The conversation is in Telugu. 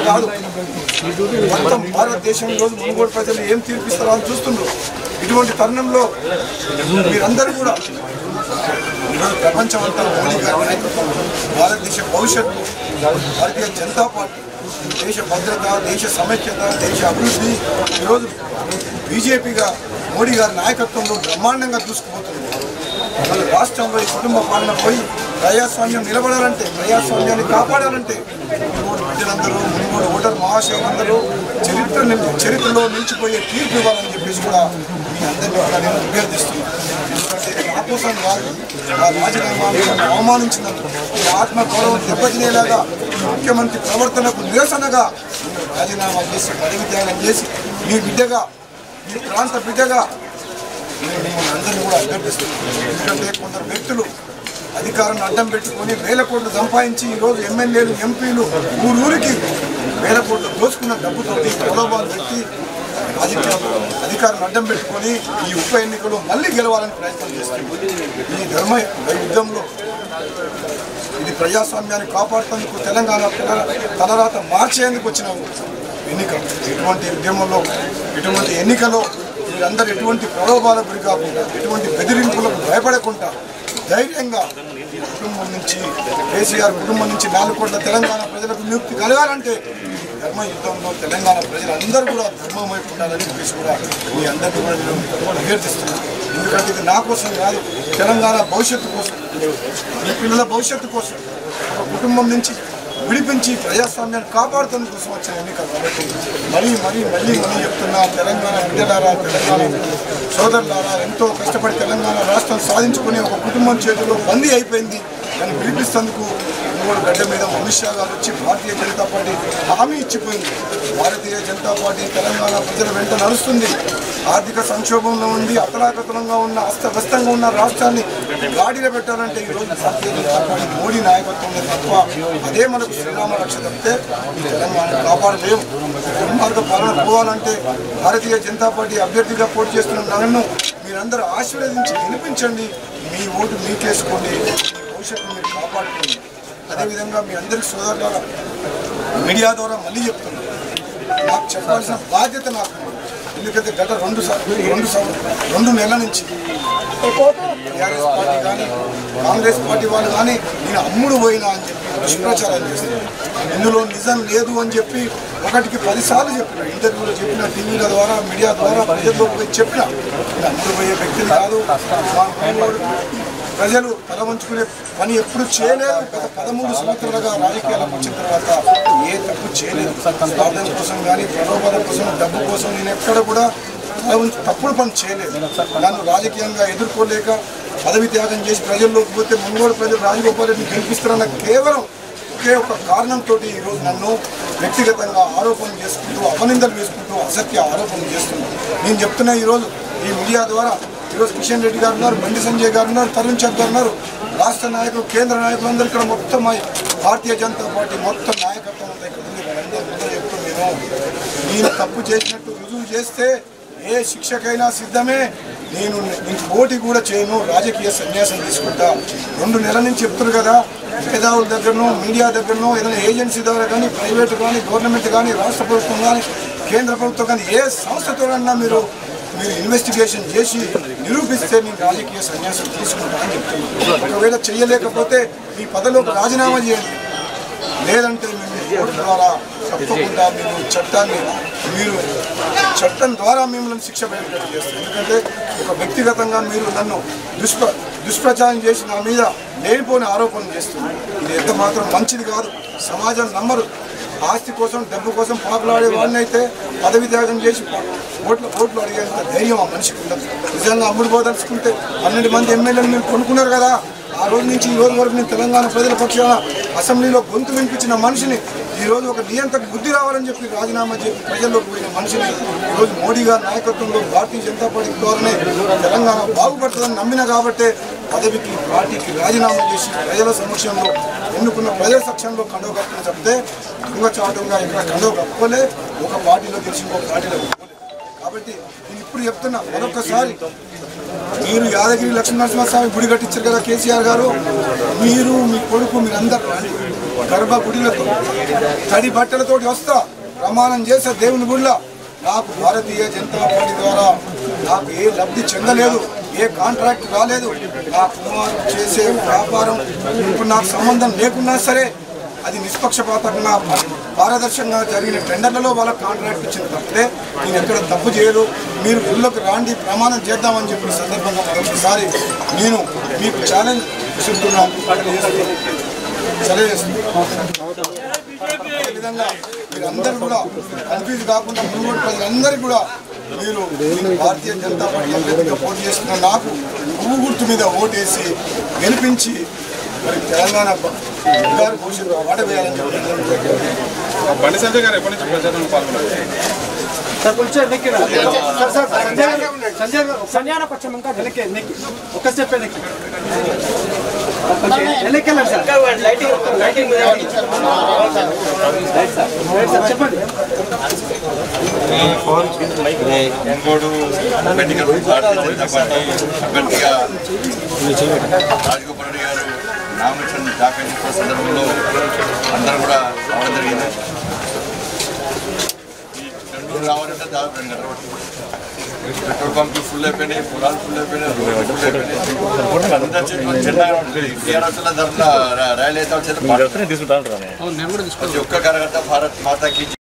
కాదు మొత్తం భారతదేశంలో మునుగోడు ప్రజలు ఏం తీర్పిస్తారో అని చూస్తుండ్రు. ఇటువంటి తరుణంలో మీరందరూ కూడా ప్రపంచం అంతా మోడీ గారి నాయకత్వంలో భారతదేశ భవిష్యత్తు, భారతీయ జనతా పార్టీ దేశ భద్రత, దేశ సమైక్యత, దేశ అభివృద్ధి ఈరోజు బీజేపీగా మోడీ గారి నాయకత్వంలో బ్రహ్మాండంగా దూసుకుపోతుంది. రాష్ట్రంలో ఈ కుటుంబ పాలన పోయి ప్రజాస్వామ్యం నిలబడాలంటే, ప్రజాస్వామ్యాన్ని కాపాడాలంటే మునుగోడు బిడ్డలందరూ, మునుగోడు ఓటర్ మహాశయులందరూ చరిత్రలో నిలిచిపోయే తీర్పు ఇవ్వాలని చెప్పేసి కూడా మీ అందరినీ కూడా నేను అభ్యర్థిస్తున్నాను. ఎందుకంటే నా కోసం కాదు, ఆ రాజీనామాను అవమానించినందుకు ఈ ఆత్మగౌరవం దెబ్బతినేలాగా ముఖ్యమంత్రి ప్రవర్తనకు నిరసనగా రాజీనామా చేసి పదవి త్యాగం చేసి మీ బిడ్డగా, మీ ప్రాంత బిడ్డగా నేను మిమ్మల్ని అందరినీ కూడా అభ్యర్థిస్తున్నాను. ఎందుకంటే కొందరు వ్యక్తులు అధికారాన్ని అడ్డం పెట్టుకొని వేల కోట్లు సంపాదించి ఈరోజు ఎమ్మెల్యేలు, ఎంపీలు ఊరూరికి వేల కోట్లు దోచుకున్న డబ్బుతోటి ప్రలోభాలు పెట్టి అధికారాన్ని అడ్డం పెట్టుకొని ఈ ఉప ఎన్నికలు మళ్ళీ గెలవాలని ప్రయత్నం చేస్తుంది. ఈ ధర్మ యుద్ధంలో ఇది ప్రజాస్వామ్యాన్ని కాపాడుతందుకు, తెలంగాణ తలరాత మార్చేందుకు వచ్చిన ఎన్నిక. ఇటువంటి ఉద్యమంలో, ఇటువంటి ఎన్నికలో మీరందరూ ఎటువంటి ప్రలోభాలకు గురి కాకుండా, ఎటువంటి బెదిరింపులకు భయపడకుండా ధైర్యంగా ఈ కుటుంబం నుంచి, కేసీఆర్ కుటుంబం నుంచి 4 కోట్ల తెలంగాణ ప్రజలకు విముక్తి కలగాలంటే ధర్మ యుద్ధంలో తెలంగాణ ప్రజలందరూ కూడా ధర్మం వైపు ఉండాలని చెప్పేసి కూడా మీ అందరినీ కూడా నేను అభ్యర్థిస్తున్నాను. ఎందుకంటే ఇది నా కోసం కాదు, తెలంగాణ భవిష్యత్తు కోసం, మీ పిల్లల భవిష్యత్తు కోసం, ఒక కుటుంబం నుంచి విడిపించి ప్రజాస్వామ్యాన్ని కాపాడుతున్న కోసం వచ్చిన ఎన్నిక. కాబట్టి మళ్ళీ చెప్తున్నా, తెలంగాణ బిడ్డలారా, తెలంగాణ సోదరులారా, ఎంతో కష్టపడి తెలంగాణ రాష్ట్రం సాధించుకునే ఒక కుటుంబం చేతిలో బందీ అయిపోయింది. దాన్ని విడిపిస్తేందుకు మునుగోడు గడ్డ మీద అమిత్ షా గారు వచ్చి భారతీయ జనతా పార్టీ హామీ ఇచ్చిపోయింది. భారతీయ జనతా పార్టీ తెలంగాణ ప్రజల వెంట నడుస్తుంది. ఆర్థిక సంక్షోభంలో ఉండి అతలాకతలంగా ఉన్న, అస్తవ్యస్తంగా ఉన్న రాష్ట్రాన్ని గాడిలో పెట్టాలంటే ఈరోజు భారతీయ జనతా పార్టీ మోడీ నాయకత్వంలో తప్ప అదే మనకు శ్రీరామ రక్ష తప్పితే ఈ తెలంగాణ కాపాడలేము. దుర్మార్గ పాలన పోవాలంటే భారతీయ జనతా పార్టీ అభ్యర్థిగా పోటీ చేస్తున్న నన్ను మీరందరూ ఆశీర్వదించి గెలిపించండి. మీ ఓటు మీకేసుకోండి, మీ భవిష్యత్తు మీరు కాపాడుకోండి. అదేవిధంగా మీ అందరి సోదరుల మీడియా ద్వారా మళ్ళీ చెప్తున్నాను, నాకు చెప్పాల్సిన బాధ్యత నాకు. ఎందుకంటే గత 2 నెలల నుంచి టీఆర్ఎస్ పార్టీ కానీ, కాంగ్రెస్ పార్టీ వాళ్ళు కానీ నేను అమ్ముడు పోయినా అని చెప్పి దుష్ప్రచారం చేస్తారు. ఇందులో నిజం లేదు అని చెప్పి 1కి 10 సార్లు చెప్పిన, ఇంటర్వ్యూలో చెప్పిన, టీవీల ద్వారా, మీడియా ద్వారా ప్రజల్లో పోయి చెప్పిన. నేను అమ్ముడు పోయే వ్యక్తిని కాదు. ప్రజలు తల వంచుకునే పని ఎప్పుడు చేయలేదు. గత 13 సంవత్సరాలుగా రాజకీయాలకు వచ్చిన తర్వాత ఏ తప్పు చేయలేదు. స్వార్థం కోసం కానీ, ప్రలోభాల కోసం, డబ్బు కోసం నేను ఎక్కడ కూడా తప్పుడు పని చేయలేదు. నన్ను రాజకీయంగా ఎదుర్కోలేక పదవి త్యాగం చేసి ప్రజల్లోకి పోతే మునుగోడు ప్రజలు రాజగోపాల్ రెడ్డిని గెలిపిస్తారన్న కేవలం ఒకే ఒక కారణంతో ఈరోజు నన్ను వ్యక్తిగతంగా ఆరోపణలు చేసుకుంటూ, అపనిందలు వేసుకుంటూ, అసత్య ఆరోపణలు చేస్తున్నారు. నేను చెప్తున్నా, ఈరోజు ఈ మీడియా ద్వారా ఈరోజు కిషన్ రెడ్డి గారు ఉన్నారు, బండి సంజయ్ గారు ఉన్నారు, తరుణ్ చంద్ గారు ఉన్నారు, రాష్ట్ర నాయకులు, కేంద్ర నాయకులు అందరూ ఇక్కడ మొత్తం భారతీయ జనతా పార్టీ మొత్తం నాయకత్వం అంతా ఇక్కడ ఉంది. వాళ్ళందరూ చెప్తున్నాను, నేను తప్పు చేసినట్టు రుజువు చేస్తే ఏ శిక్షకైనా సిద్ధమే. నేను పోటీ కూడా చేయను, రాజకీయ సన్యాసం తీసుకుంటా. 2 నెలల నుంచి చెప్తున్నారు కదా, మేధావుల దగ్గరనో, మీడియా దగ్గరనో, ఏదైనా ఏజెన్సీ ద్వారా కానీ, ప్రైవేటు కానీ, గవర్నమెంట్ కానీ, రాష్ట్ర ప్రభుత్వం కానీ, కేంద్ర ప్రభుత్వం కానీ, ఏ సంస్థతోనన్నా మీరు ఇన్వెస్టిగేషన్ చేసి నిరూపిస్తే నేను రాజకీయ సన్యాసం తీసుకుంటానని చెప్తున్నాను. ఒకవేళ చేయలేకపోతే మీ పదవిలోకి రాజీనామా చేయండి, లేదంటే మేము కోర్టు ద్వారా తప్పకుండా మీరు చట్టం ద్వారా మిమ్మల్ని శిక్ష పడేటట్టు చేస్తారు. ఎందుకంటే ఒక వ్యక్తిగతంగా మీరు నన్ను దుష్ప్రచారం చేసి నా మీద లేనిపోని ఆరోపణలు చేస్తున్నారు. ఇది ఎంత మాత్రం మంచిది కాదు. సమాజం నమ్మరు. ఆస్తి కోసం, డబ్బు కోసం పాకులాడే వాడిని అయితే పదవి త్యాగం చేసి ఓట్లు అడిగేంత ధైర్యం ఆ మనిషికి ఉండదు. నిజంగా అమ్ముడు పోదలుచుకుంటే 12 మంది ఎమ్మెల్యేలు మీరు కొనుక్కున్నారు కదా, ఆ రోజు నుంచి ఈ రోజు వరకు నేను తెలంగాణ ప్రజల పక్షాన అసెంబ్లీలో గొంతు వినిపించిన మనిషిని, ఈరోజు ఒక నియంత్రణ బుద్ధి రావాలని చెప్పి రాజీనామా చేసి ప్రజల్లోకి పోయిన మనిషిని ఈరోజు మోడీ గారి నాయకత్వంలో భారతీయ జనతా పార్టీ ద్వారానే తెలంగాణ బాగుపడుతుందని నమ్మిన కాబట్టే పదవికి, పార్టీకి రాజీనామా చేసి ప్రజల సమక్షంలో, ఎన్నుకున్న ప్రజల పక్షంలో కండవ కప్పులు చెప్తే దొంగచాటుగా ఇక్కడ కండవ కప్పుకోలే. ఒక పార్టీలో గెలిచి ఇంకో పార్టీలో కప్పుకోలేదు. కాబట్టి నేను ఇప్పుడు చెప్తున్నా మరొకసారి, మీరు యాదగిరి లక్ష్మీనరసింహస్వామి గుడి కట్టించారు కదా కేసీఆర్ గారు, మీరు మీ కొడుకు మీరందరూ రండి. గర్భ గుడిలతో తడి బట్టలతోటి వస్తా ప్రమాణం చేసే దేవుని గుడిలో నాకు భారతీయ జనతా పార్టీ ద్వారా నాకు ఏ లబ్ధి చెందలేదు, ఏ కాంట్రాక్ట్ రాలేదు. నా కుమారుడు చేసే వ్యాపారం ఇప్పుడు నాకు సంబంధం లేకున్నా సరే అది నిష్పక్షపాతంగా పారదర్శకంగా జరిగిన టెండర్లలో వాళ్ళ కాంట్రాక్ట్ ఇచ్చిన తప్పితే నేను ఎక్కడ తప్పు చేయదు. మీరు గుళ్ళకు రాండి, ప్రమాణం చేద్దామని చెప్పిన సందర్భంగా మరొకసారి నేను మీకు ఛాలెంజ్ చెప్తున్నాను. అదేవిధంగా మీరందరూ కూడా కన్ఫ్యూజ్ కాకుండా మునుగోడు ప్రజలందరికీ కూడా మీరు భారతీయ జనతా పార్టీ అభ్యర్థిగా పోటీ చేస్తున్న నాకు పువ్వు గుర్తు మీద ఓటేసి గెలిపించి మరి తెలంగాణ గారి భవిష్యత్తు వాట వేయాలని చెప్పి బండి సంజయ్ గారు ఎప్పటి నుంచి ప్రచారంలో పాల్గొన్నారు? సార్ కొంచెం సంజయ్ కొంచెం ఇంకా వెనక్కి ఒక స్టెప్ వెనక్కి చెప్పండి. ఒంగోడు మెడికల్ భారతీయ జనతా పార్టీ అభ్యర్థిగా రాజగోపాల్ రెడ్డి గారు నామినేషన్ దాఖలు చేసిన సందర్భంలో అందరూ కూడా రావడం జరిగింది. ఈ రావాలంటే దాదాపు 2 గంటలు పడుతుంది. పెట్రోల్ బంకులు ఫుల్ అయిపోయినాయి, పొలాలు ఫుల్ అయిపోయినాయి, రోడ్లు ఫుల్ అయిపోయినాయి. అందరూ చిన్న టీఆర్ఎస్ ధరల ర్యాలీ అయితే వచ్చేది. ప్రతి ఒక్క కార్యకర్త భారత్ మాతాకి